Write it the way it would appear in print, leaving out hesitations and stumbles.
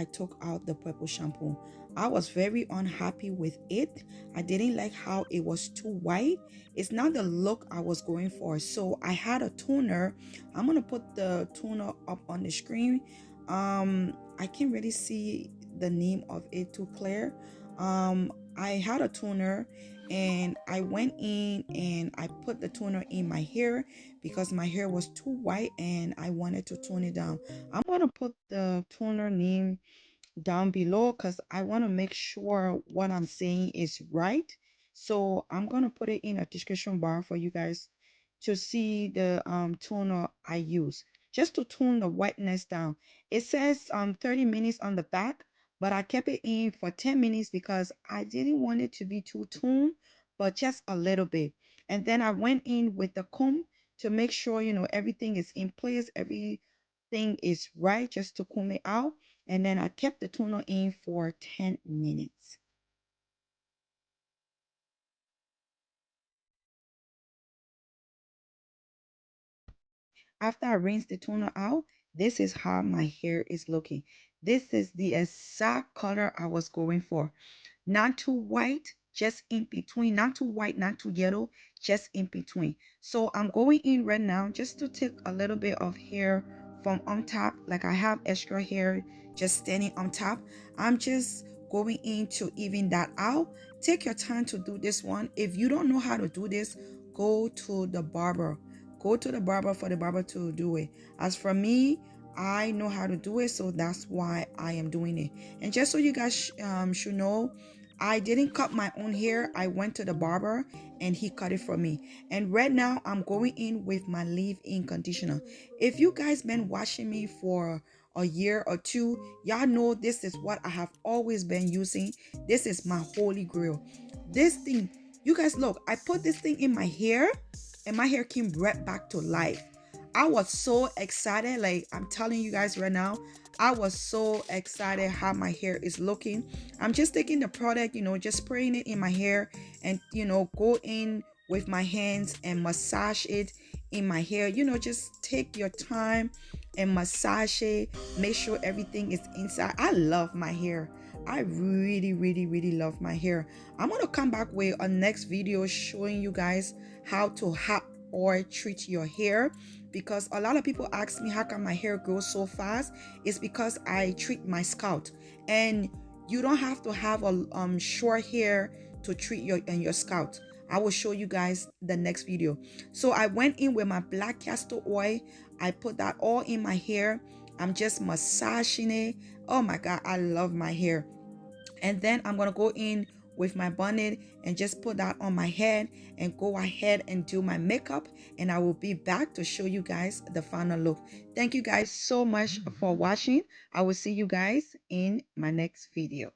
I took out the purple shampoo. I was very unhappy with it. I didn't like how it was too white. It's not the look I was going for. So I had a toner. I'm gonna put the toner up on the screen. I can't really see the name of it too clear. I had a toner and I went in and I put the toner in my hair because my hair was too white and I wanted to tone it down. I'm gonna put the toner name down below because I want to make sure what I'm saying is right. So I'm gonna put it in a description bar for you guys to see the toner I use just to tone the whiteness down. It says 30 minutes on the back, but I kept it in for 10 minutes because I didn't want it to be too toned, but just a little bit. And then I went in with the comb to make sure everything is in place, everything is right, just to comb it out. And then I kept the toner in for 10 minutes. After I rinse the toner out, this is how my hair is looking. This is the exact color I was going for. Not too white, just in between. Not too white, not too yellow, just in between. So I'm going in right now just to take a little bit of hair from on top. Like I have extra hair just standing on top. I'm just going in to even that out. Take your time to do this one. If you don't know how to do this, go to the barber. Go to the barber for the barber to do it. As for me, I know how to do it, so that's why I am doing it. And just so you guys should know, I didn't cut my own hair. I went to the barber and he cut it for me. And right now I'm going in with my leave-in conditioner. If you guys been watching me for a year or two, y'all know this is what I have always been using. This is my holy grail. This thing, you guys look, I put this thing in my hair and my hair came right back to life. I was so excited. Like I'm telling you guys right now, I was so excited how my hair is looking. I'm just taking the product, just spraying it in my hair and, go in with my hands and massage it in my hair. Just take your time and massage it. Make sure everything is inside. I love my hair. I really, really, really love my hair. I'm going to come back with a next video showing you guys how to hot oil treat your hair, because a lot of people ask me how come my hair grows so fast. It's because I treat my scalp, and you don't have to have a short hair to treat your scalp. I will show you guys the next video. So I went in with my black castor oil. I put that all in my hair. I'm just massaging it. Oh my god, I love my hair. And then I'm gonna go in with my bonnet and just put that on my head and go ahead and do my makeup, and I will be back to show you guys the final look. Thank you guys so much for watching. I will see you guys in my next video.